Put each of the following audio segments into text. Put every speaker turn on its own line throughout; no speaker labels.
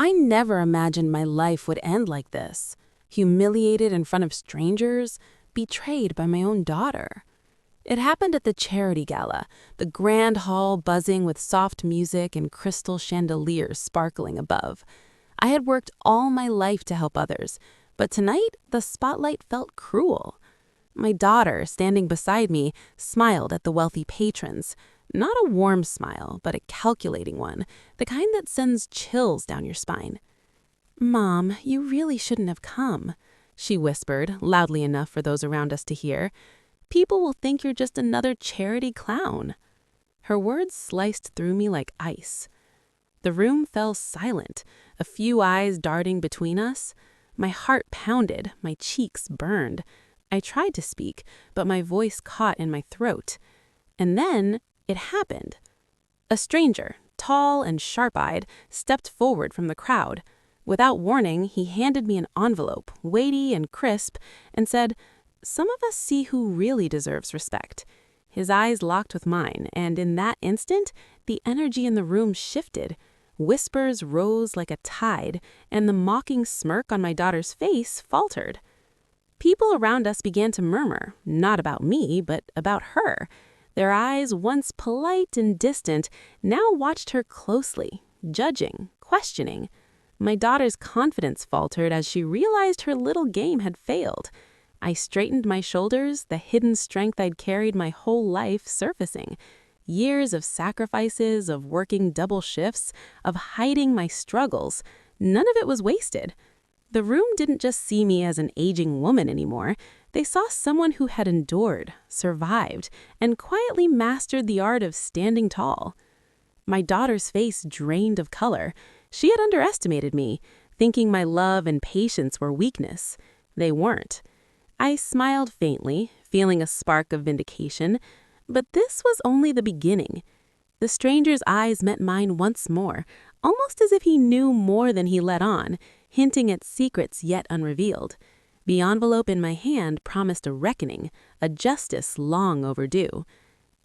I never imagined my life would end like this. Humiliated in front of strangers, betrayed by my own daughter. It happened at the charity gala, the grand hall buzzing with soft music and crystal chandeliers sparkling above. I had worked all my life to help others, but tonight the spotlight felt cruel. My daughter, standing beside me, smiled at the wealthy patrons. Not a warm smile, but a calculating one, the kind that sends chills down your spine. "Mom, you really shouldn't have come," she whispered, loudly enough for those around us to hear. "People will think you're just another charity clown." Her words sliced through me like ice. The room fell silent, a few eyes darting between us. My heart pounded, my cheeks burned. I tried to speak, but my voice caught in my throat. And then it happened. A stranger, tall and sharp-eyed, stepped forward from the crowd. Without warning, he handed me an envelope, weighty and crisp, and said, "Some of us see who really deserves respect." His eyes locked with mine, and in that instant, the energy in the room shifted. Whispers rose like a tide, and the mocking smirk on my daughter's face faltered. People around us began to murmur, not about me, but about her. Their eyes, once polite and distant, now watched her closely, judging, questioning. My daughter's confidence faltered as she realized her little game had failed. I straightened my shoulders, the hidden strength I'd carried my whole life surfacing. Years of sacrifices, of working double shifts, of hiding my struggles, none of it was wasted. The room didn't just see me as an aging woman anymore. They saw someone who had endured, survived, and quietly mastered the art of standing tall. My daughter's face drained of color. She had underestimated me, thinking my love and patience were weakness. They weren't. I smiled faintly, feeling a spark of vindication. But this was only the beginning. The stranger's eyes met mine once more, almost as if he knew more than he let on, hinting at secrets yet unrevealed. The envelope in my hand promised a reckoning, a justice long overdue.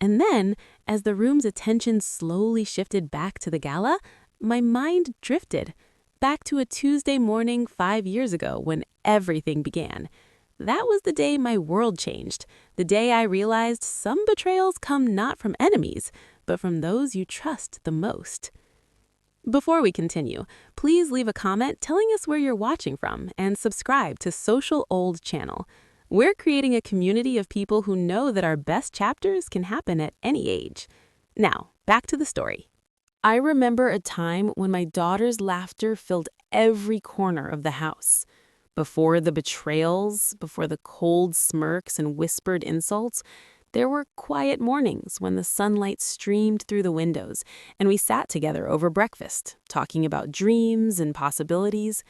And then, as the room's attention slowly shifted back to the gala, my mind drifted, back to a Tuesday morning 5 years ago when everything began. That was the day my world changed, the day I realized some betrayals come not from enemies, but from those you trust the most. Before we continue, please leave a comment telling us where you're watching from and subscribe to Social Old channel. We're creating a community of people who know that our best chapters can happen at any age. Now, back to the story. I remember a time when my daughter's laughter filled every corner of the house. Before the betrayals, before the cold smirks and whispered insults, there were quiet mornings when the sunlight streamed through the windows and we sat together over breakfast, talking about dreams and possibilities.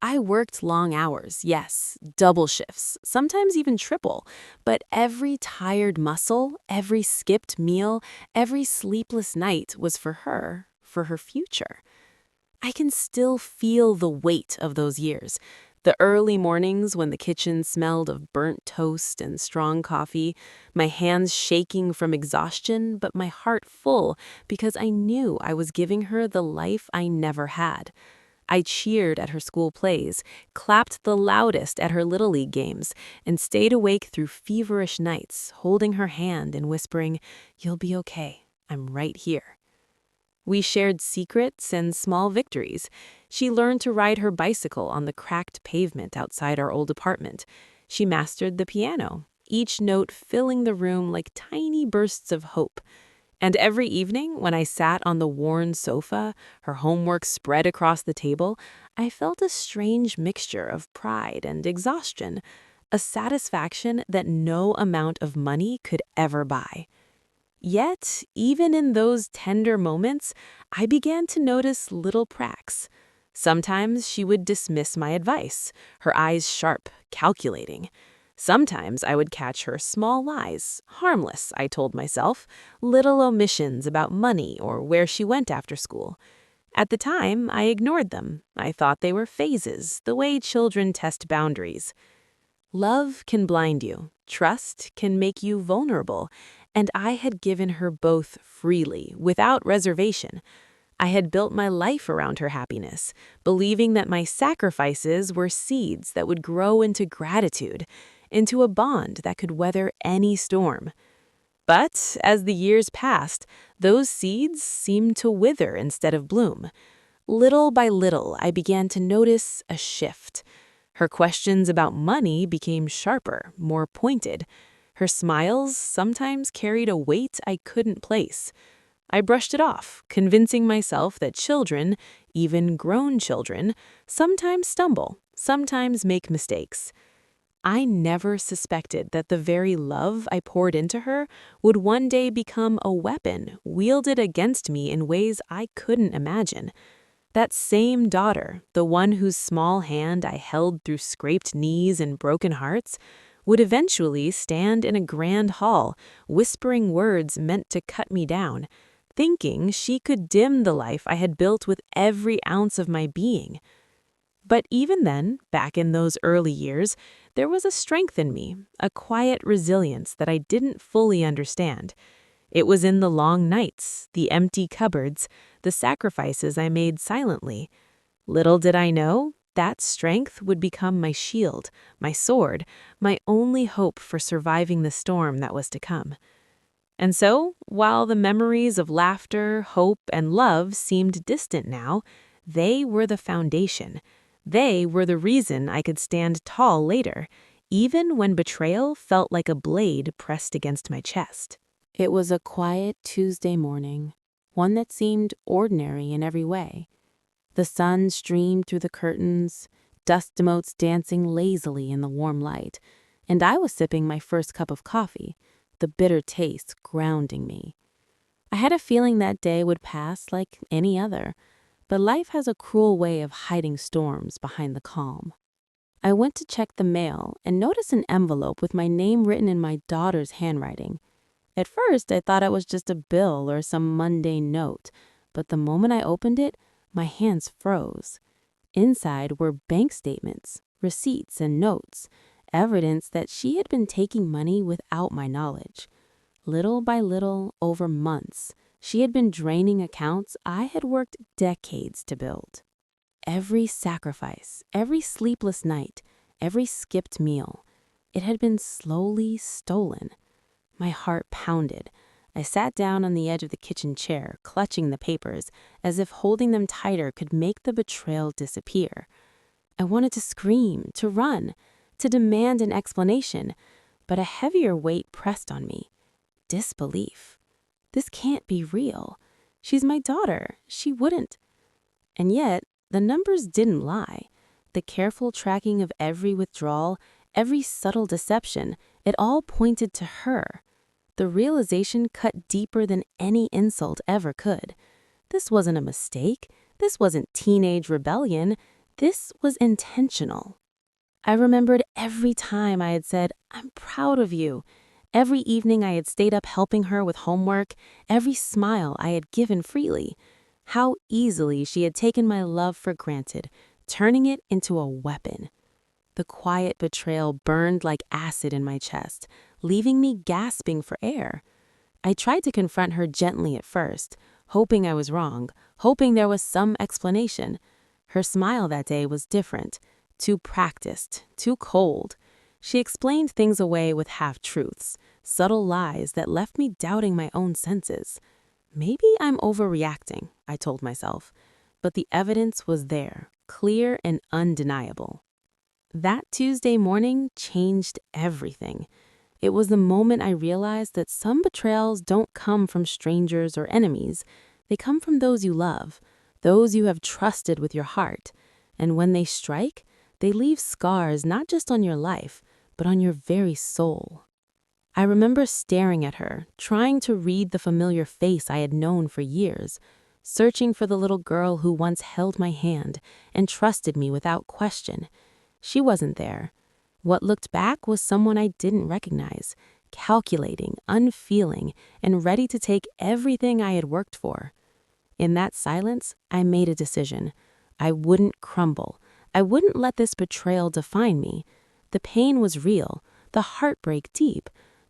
I worked long hours, yes, double shifts, sometimes even triple, but every tired muscle, every skipped meal, every sleepless night was for her future. I can still feel the weight of those years. The early mornings when the kitchen smelled of burnt toast and strong coffee, my hands shaking from exhaustion, but my heart full because I knew I was giving her the life I never had. I cheered at her school plays, clapped the loudest at her Little League games, and stayed awake through feverish nights, holding her hand and whispering, "You'll be okay. I'm right here." We shared secrets and small victories. She learned to ride her bicycle on the cracked pavement outside our old apartment. She mastered the piano, each note filling the room like tiny bursts of hope. And every evening, when I sat on the worn sofa, her homework spread across the table, I felt a strange mixture of pride and exhaustion, a satisfaction that no amount of money could ever buy. Yet, even in those tender moments, I began to notice little cracks. Sometimes she would dismiss my advice, her eyes sharp, calculating. Sometimes I would catch her small lies, harmless, I told myself, little omissions about money or where she went after school. At the time, I ignored them. I thought they were phases, the way children test boundaries. Love can blind you. Trust can make you vulnerable. And I had given her both freely, without reservation. I had built my life around her happiness, believing that my sacrifices were seeds that would grow into gratitude, into a bond that could weather any storm. But as the years passed, those seeds seemed to wither instead of bloom. Little by little, I began to notice a shift. Her questions about money became sharper, more pointed. Her smiles sometimes carried a weight I couldn't place. I brushed it off, convincing myself that children, even grown children, sometimes stumble, sometimes make mistakes. I never suspected that the very love I poured into her would one day become a weapon wielded against me in ways I couldn't imagine. That same daughter, the one whose small hand I held through scraped knees and broken hearts, would eventually stand in a grand hall, whispering words meant to cut me down, thinking she could dim the life I had built with every ounce of my being. But even then, back in those early years, there was a strength in me, a quiet resilience that I didn't fully understand. It was in the long nights, the empty cupboards, the sacrifices I made silently. Little did I know, that strength would become my shield, my sword, my only hope for surviving the storm that was to come. And so, while the memories of laughter, hope, and love seemed distant now, they were the foundation. They were the reason I could stand tall later, even when betrayal felt like a blade pressed against my chest. It was a quiet Tuesday morning, one that seemed ordinary in every way. The sun streamed through the curtains, dust motes dancing lazily in the warm light, and I was sipping my first cup of coffee, the bitter taste grounding me. I had a feeling that day would pass like any other, but life has a cruel way of hiding storms behind the calm. I went to check the mail and noticed an envelope with my name written in my daughter's handwriting. At first, I thought it was just a bill or some mundane note, but the moment I opened it, my hands froze. Inside were bank statements, receipts, and notes, evidence that she had been taking money without my knowledge. Little by little, over months, she had been draining accounts I had worked decades to build. Every sacrifice, every sleepless night, every skipped meal, it had been slowly stolen. My heart pounded. I sat down on the edge of the kitchen chair, clutching the papers, as if holding them tighter could make the betrayal disappear. I wanted to scream, to run, to demand an explanation, but a heavier weight pressed on me. Disbelief. This can't be real. She's my daughter. She wouldn't. And yet, the numbers didn't lie. The careful tracking of every withdrawal, every subtle deception, it all pointed to her. The realization cut deeper than any insult ever could. This wasn't a mistake. This wasn't teenage rebellion. This was intentional. I remembered every time I had said, "I'm proud of you." Every evening I had stayed up helping her with homework, every smile I had given freely. How easily she had taken my love for granted, turning it into a weapon. The quiet betrayal burned like acid in my chest, leaving me gasping for air. I tried to confront her gently at first, hoping I was wrong, hoping there was some explanation. Her smile that day was different, too practiced, too cold. She explained things away with half-truths, subtle lies that left me doubting my own senses. Maybe I'm overreacting, I told myself, but the evidence was there, clear and undeniable. That Tuesday morning changed everything. It was the moment I realized that some betrayals don't come from strangers or enemies. They come from those you love, those you have trusted with your heart. And when they strike, they leave scars not just on your life, but on your very soul. I remember staring at her, trying to read the familiar face I had known for years, searching for the little girl who once held my hand and trusted me without question. She wasn't there. What looked back was someone I didn't recognize, calculating, unfeeling, and ready to take everything I had worked for. In that silence, I made a decision. I wouldn't crumble. I wouldn't let this betrayal define me. The pain was real, the heartbreak deep,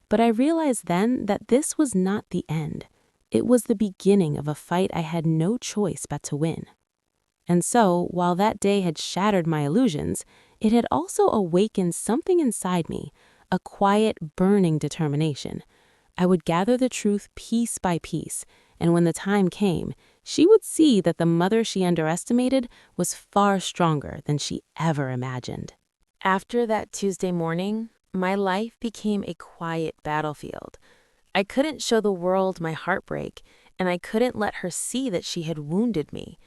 but I realized then that this was not the end. It was the beginning of a fight I had no choice but to win. And so, while that day had shattered my illusions, it had also awakened something inside me, a quiet, burning determination. I would gather the truth piece by piece, and when the time came, she would see that the mother she underestimated was far stronger than she ever imagined. After that Tuesday morning, my life became a quiet battlefield. I couldn't show the world my heartbreak, and I couldn't let her see that she had wounded me.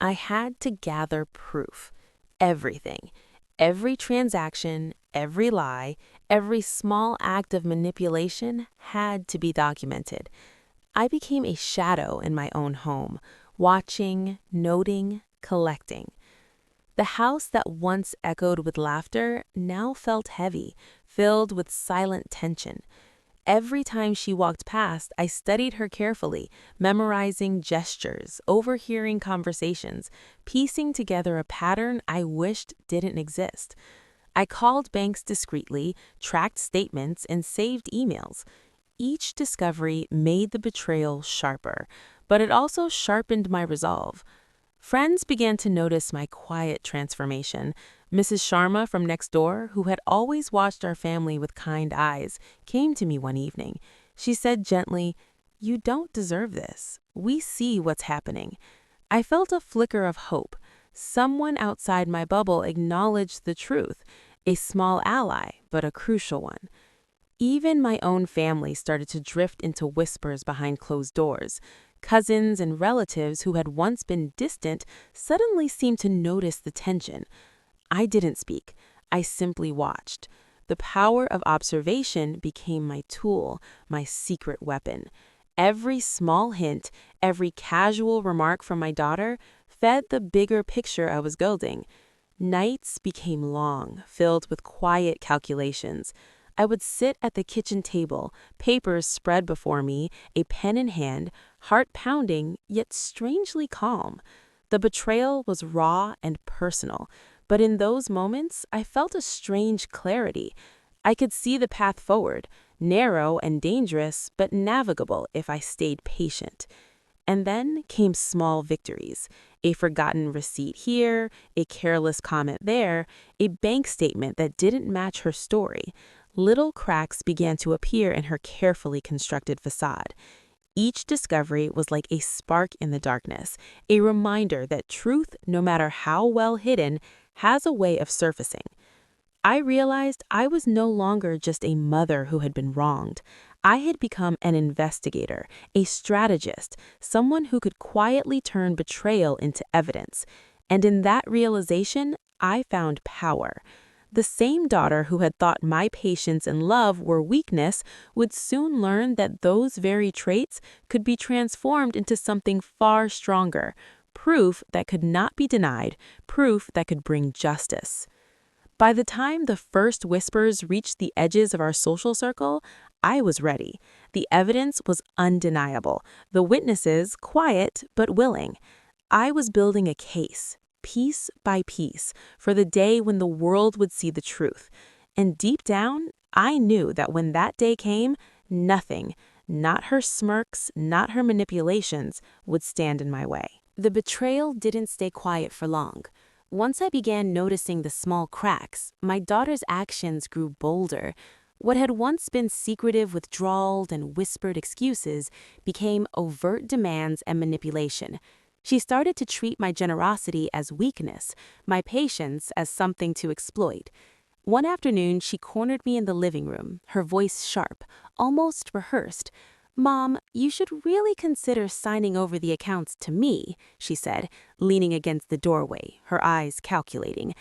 I had to gather proof. Everything. Every transaction, every lie, every small act of manipulation had to be documented. I became a shadow in my own home, watching, noting, collecting. The house that once echoed with laughter now felt heavy, filled with silent tension. Every time she walked past, I studied her carefully, memorizing gestures, overhearing conversations, piecing together a pattern I wished didn't exist. I called banks discreetly, tracked statements, and saved emails. Each discovery made the betrayal sharper, but it also sharpened my resolve. Friends began to notice my quiet transformation. Mrs. Sharma from next door, who had always watched our family with kind eyes, came to me one evening. She said gently, "You don't deserve this. We see what's happening." I felt a flicker of hope. Someone outside my bubble acknowledged the truth, a small ally, but a crucial one. Even my own family started to drift into whispers behind closed doors. Cousins and relatives who had once been distant suddenly seemed to notice the tension. I didn't speak. I simply watched. The power of observation became my tool, my secret weapon. Every small hint, every casual remark from my daughter fed the bigger picture I was building. Nights became long, filled with quiet calculations. I would sit at the kitchen table, papers spread before me, a pen in hand, heart pounding, yet strangely calm. The betrayal was raw and personal, but in those moments, I felt a strange clarity. I could see the path forward, narrow and dangerous, but navigable if I stayed patient. And then came small victories, a forgotten receipt here, a careless comment there, a bank statement that didn't match her story. Little cracks began to appear in her carefully constructed facade. Each discovery was like a spark in the darkness, a reminder that truth, no matter how well hidden, has a way of surfacing. I realized I was no longer just a mother who had been wronged. I had become an investigator, a strategist, someone who could quietly turn betrayal into evidence. And in that realization, I found power. The same daughter who had thought my patience and love were weakness would soon learn that those very traits could be transformed into something far stronger, proof that could not be denied, proof that could bring justice. By the time the first whispers reached the edges of our social circle, I was ready. The evidence was undeniable, the witnesses quiet but willing. I was building a case, piece by piece, for the day when the world would see the truth. And deep down, I knew that when that day came, nothing, not her smirks, not her manipulations, would stand in my way. The betrayal didn't stay quiet for long. Once I began noticing the small cracks, my daughter's actions grew bolder. What had once been secretive withdrawal and whispered excuses became overt demands and manipulation. She started to treat my generosity as weakness, my patience as something to exploit. One afternoon, she cornered me in the living room, her voice sharp, almost rehearsed. "Mom, you should really consider signing over the accounts to me," she said, leaning against the doorway, her eyes calculating.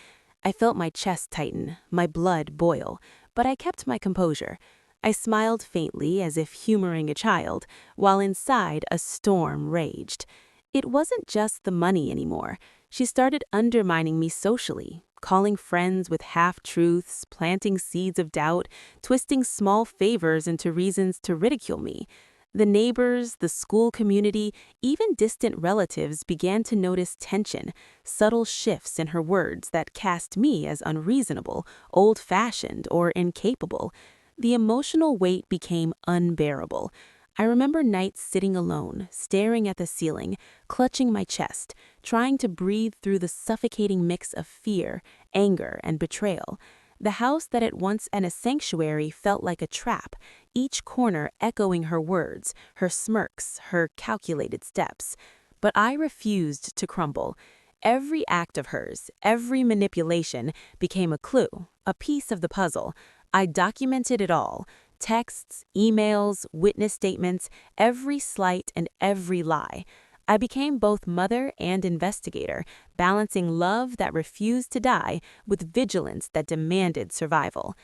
I felt my chest tighten, my blood boil, but I kept my composure. I smiled faintly as if humoring a child, while inside a storm raged. It wasn't just the money anymore. She started undermining me socially, calling friends with half-truths, planting seeds of doubt, twisting small favors into reasons to ridicule me. The neighbors, the school community, even distant relatives began to notice tension, subtle shifts in her words that cast me as unreasonable, old-fashioned, or incapable. The emotional weight became unbearable. I remember nights sitting alone, staring at the ceiling, clutching my chest, trying to breathe through the suffocating mix of fear, anger, and betrayal. The house that at once been a sanctuary felt like a trap, each corner echoing her words, her smirks, her calculated steps. But I refused to crumble. Every act of hers, every manipulation became a clue, a piece of the puzzle. I documented it all. Texts, emails, witness statements, every slight and every lie. I became both mother and investigator, balancing love that refused to die with vigilance that demanded survival.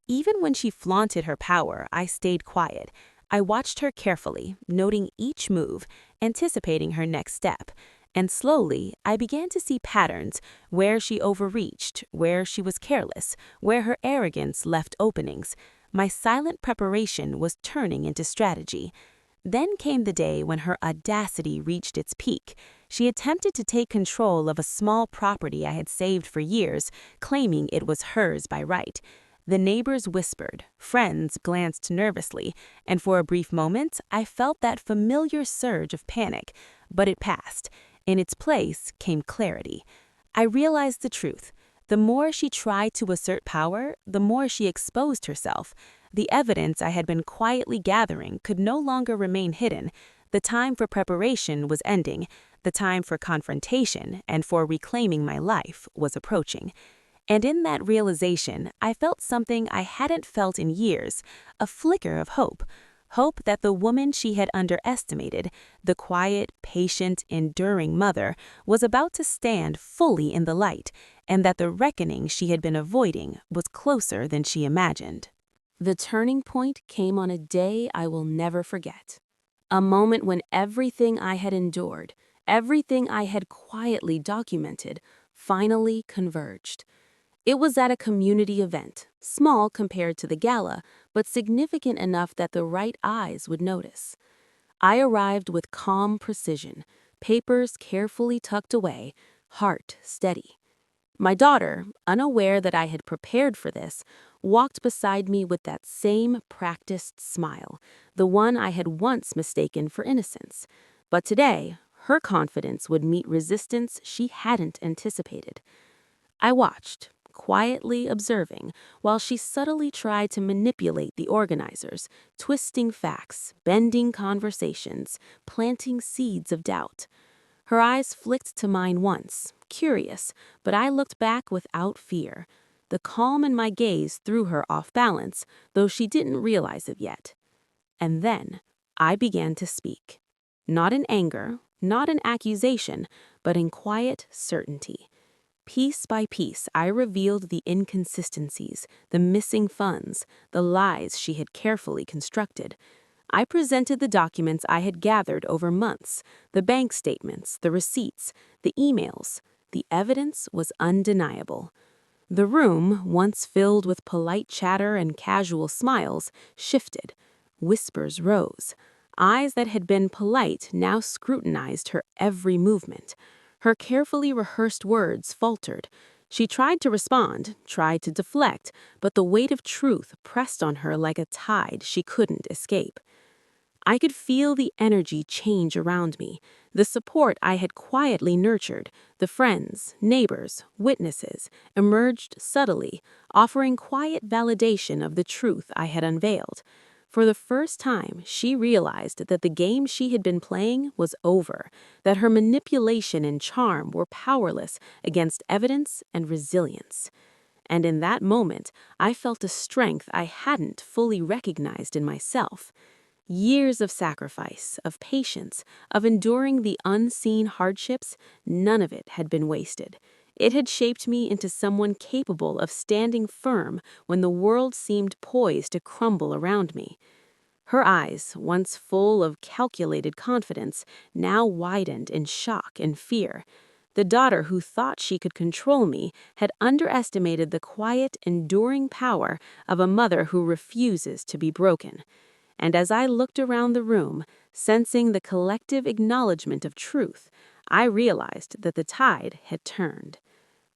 Even when she flaunted her power, I stayed quiet. I watched her carefully, noting each move, anticipating her next step. And slowly, I began to see patterns, where she overreached, where she was careless, where her arrogance left openings. My silent preparation was turning into strategy. Then came the day when her audacity reached its peak. She attempted to take control of a small property I had saved for years, claiming it was hers by right. The neighbors whispered, friends glanced nervously, and for a brief moment, I felt that familiar surge of panic. But it passed. In its place came clarity. I realized the truth. The more she tried to assert power, the more she exposed herself. The evidence I had been quietly gathering could no longer remain hidden. The time for preparation was ending. The time for confrontation and for reclaiming my life was approaching. And in that realization, I felt something I hadn't felt in years, a flicker of hope. Hope that the woman she had underestimated, the quiet, patient, enduring mother, was about to stand fully in the light, and that the reckoning she had been avoiding was closer than she imagined. The turning point came on a day I will never forget. A moment when everything I had endured, everything I had quietly documented, finally converged. It was at a community event, small compared to the gala, but significant enough that the right eyes would notice. I arrived with calm precision, papers carefully tucked away, heart steady. My daughter, unaware that I had prepared for this, walked beside me with that same practiced smile, the one I had once mistaken for innocence. But today, her confidence would meet resistance she hadn't anticipated. I watched, quietly observing, while she subtly tried to manipulate the organizers, twisting facts, bending conversations, planting seeds of doubt. Her eyes flicked to mine once, curious, but I looked back without fear. The calm in my gaze threw her off balance, though she didn't realize it yet. And then, I began to speak. Not in anger, not in accusation, but in quiet certainty. Piece by piece, I revealed the inconsistencies, the missing funds, the lies she had carefully constructed. I presented the documents I had gathered over months, the bank statements, the receipts, the emails. The evidence was undeniable. The room, once filled with polite chatter and casual smiles, shifted. Whispers rose. Eyes that had been polite now scrutinized her every movement. Her carefully rehearsed words faltered. She tried to respond, tried to deflect, but the weight of truth pressed on her like a tide she couldn't escape. I could feel the energy change around me, the support I had quietly nurtured, the friends, neighbors, witnesses, emerged subtly, offering quiet validation of the truth I had unveiled. For the first time, she realized that the game she had been playing was over, that her manipulation and charm were powerless against evidence and resilience. And in that moment, I felt a strength I hadn't fully recognized in myself. Years of sacrifice, of patience, of enduring the unseen hardships, none of it had been wasted. It had shaped me into someone capable of standing firm when the world seemed poised to crumble around me. Her eyes, once full of calculated confidence, now widened in shock and fear. The daughter who thought she could control me had underestimated the quiet, enduring power of a mother who refuses to be broken. And as I looked around the room, sensing the collective acknowledgement of truth, I realized that the tide had turned.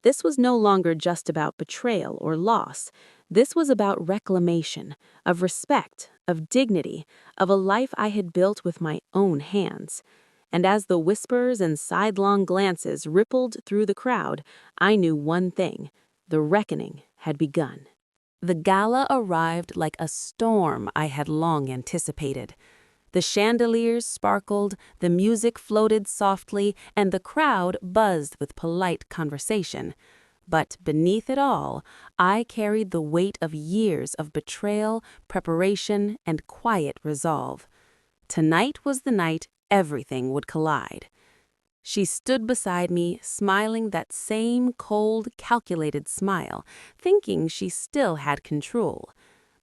This was no longer just about betrayal or loss. This was about reclamation, of respect, of dignity, of a life I had built with my own hands. And as the whispers and sidelong glances rippled through the crowd, I knew one thing: the reckoning had begun. The gala arrived like a storm I had long anticipated. The chandeliers sparkled, the music floated softly, and the crowd buzzed with polite conversation. But beneath it all, I carried the weight of years of betrayal, preparation, and quiet resolve. Tonight was the night everything would collide. She stood beside me, smiling that same cold, calculated smile, thinking she still had control.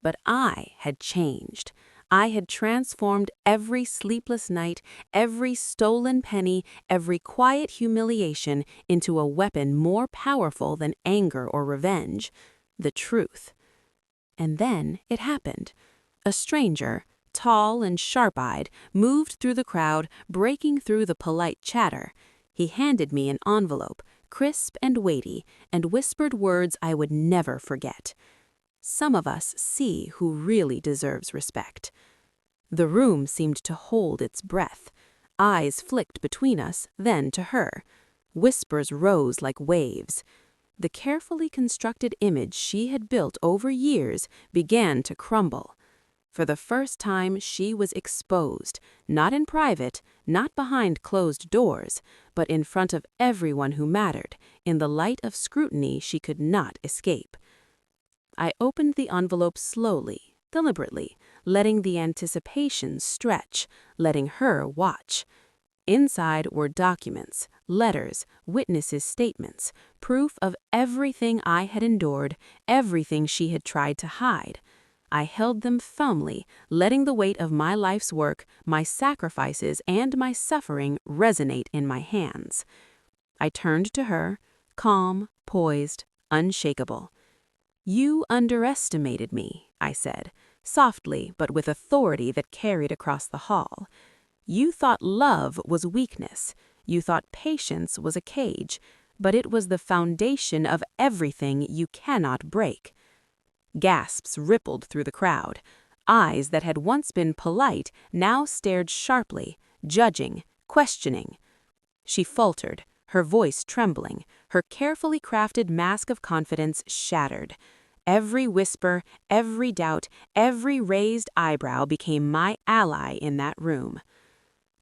But I had changed. I had transformed every sleepless night, every stolen penny, every quiet humiliation into a weapon more powerful than anger or revenge: the truth. And then it happened. A stranger, tall and sharp-eyed, moved through the crowd, breaking through the polite chatter. He handed me an envelope, crisp and weighty, and whispered words I would never forget. Some of us see who really deserves respect. The room seemed to hold its breath. Eyes flicked between us, then to her. Whispers rose like waves. The carefully constructed image she had built over years began to crumble. For the first time, she was exposed, not in private, not behind closed doors, but in front of everyone who mattered, in the light of scrutiny she could not escape. I opened the envelope slowly, deliberately, letting the anticipation stretch, letting her watch. Inside were documents, letters, witnesses' statements, proof of everything I had endured, everything she had tried to hide. I held them firmly, letting the weight of my life's work, my sacrifices, and my suffering resonate in my hands. I turned to her, calm, poised, unshakable. "You underestimated me," I said, softly but with authority that carried across the hall. "You thought love was weakness. You thought patience was a cage, but it was the foundation of everything you cannot break." Gasps rippled through the crowd. Eyes that had once been polite now stared sharply, judging, questioning. She faltered, her voice trembling, her carefully crafted mask of confidence shattered. Every whisper, every doubt, every raised eyebrow became my ally in that room.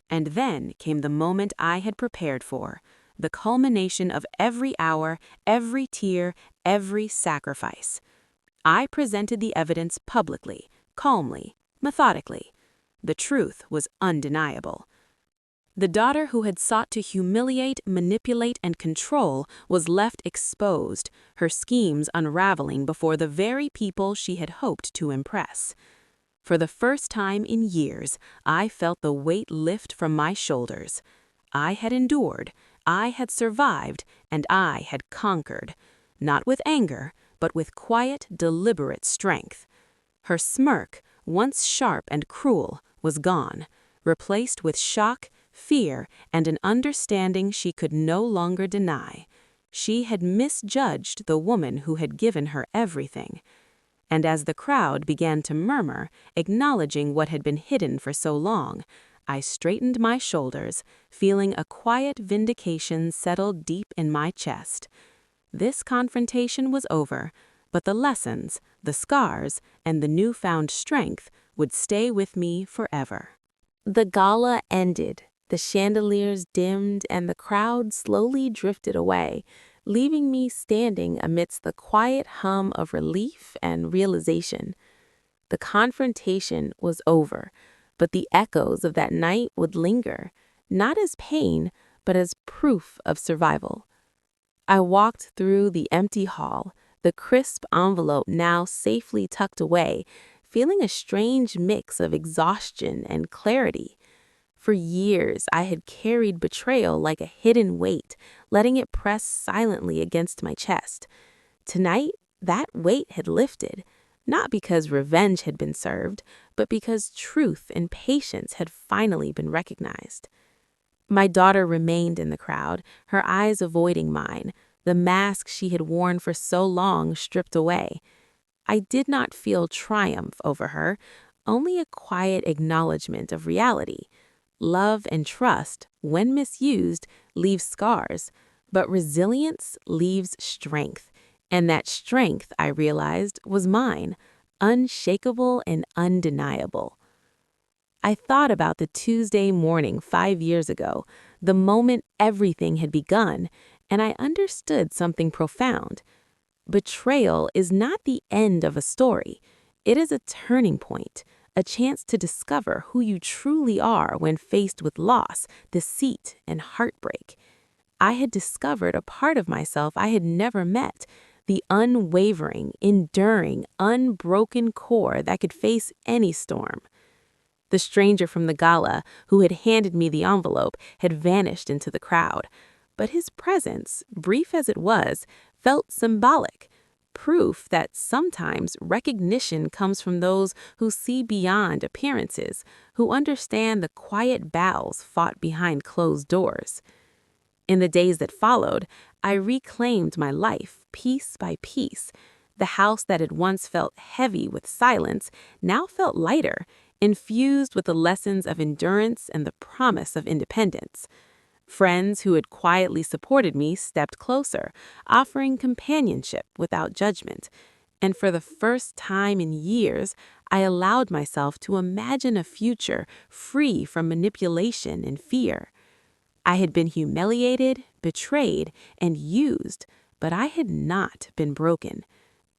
And then came the moment I had prepared for, the culmination of every hour, every tear, every sacrifice. I presented the evidence publicly, calmly, methodically. The truth was undeniable. The daughter who had sought to humiliate, manipulate, and control was left exposed, her schemes unraveling before the very people she had hoped to impress. For the first time in years, I felt the weight lift from my shoulders. I had endured, I had survived, and I had conquered. Not with anger, but with quiet, deliberate strength. Her smirk, once sharp and cruel, was gone, replaced with shock, fear, and an understanding she could no longer deny. She had misjudged the woman who had given her everything. And as the crowd began to murmur, acknowledging what had been hidden for so long, I straightened my shoulders, feeling a quiet vindication settle deep in my chest. This confrontation was over, but the lessons, the scars, and the newfound strength would stay with me forever. The gala ended, the chandeliers dimmed, and the crowd slowly drifted away, leaving me standing amidst the quiet hum of relief and realization. The confrontation was over, but the echoes of that night would linger, not as pain, but as proof of survival. I walked through the empty hall, the crisp envelope now safely tucked away, feeling a strange mix of exhaustion and clarity. For years, I had carried betrayal like a hidden weight, letting it press silently against my chest. Tonight, that weight had lifted, not because revenge had been served, but because truth and patience had finally been recognized. My daughter remained in the crowd, her eyes avoiding mine, the mask she had worn for so long stripped away. I did not feel triumph over her, only a quiet acknowledgement of reality. Love and trust, when misused, leave scars, but resilience leaves strength. And that strength, I realized, was mine, unshakable and undeniable. I thought about the Tuesday morning 5 years ago, the moment everything had begun, and I understood something profound. Betrayal is not the end of a story. It is a turning point, a chance to discover who you truly are when faced with loss, deceit, and heartbreak. I had discovered a part of myself I had never met, the unwavering, enduring, unbroken core that could face any storm. The stranger from the gala who had handed me the envelope had vanished into the crowd, but his presence, brief as it was, felt symbolic, proof that sometimes recognition comes from those who see beyond appearances, who understand the quiet battles fought behind closed doors. In the days that followed, I reclaimed my life piece by piece. The house that had once felt heavy with silence now felt lighter, infused with the lessons of endurance and the promise of independence. Friends who had quietly supported me stepped closer, offering companionship without judgment. And for the first time in years, I allowed myself to imagine a future free from manipulation and fear. I had been humiliated, betrayed, and used, but I had not been broken.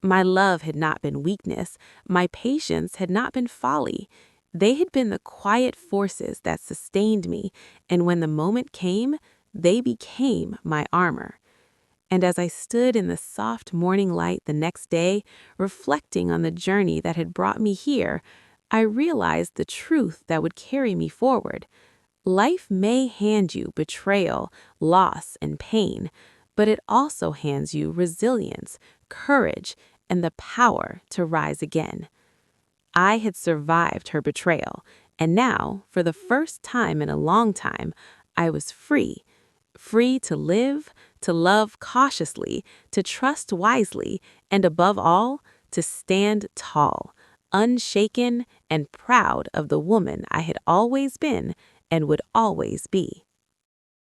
My love had not been weakness. My patience had not been folly. They had been the quiet forces that sustained me, and when the moment came, they became my armor. And as I stood in the soft morning light the next day, reflecting on the journey that had brought me here, I realized the truth that would carry me forward. Life may hand you betrayal, loss, and pain, but it also hands you resilience, courage, and the power to rise again. I had survived her betrayal, and now, for the first time in a long time, I was free. Free to live, to love cautiously, to trust wisely, and above all, to stand tall, unshaken and proud of the woman I had always been and would always be.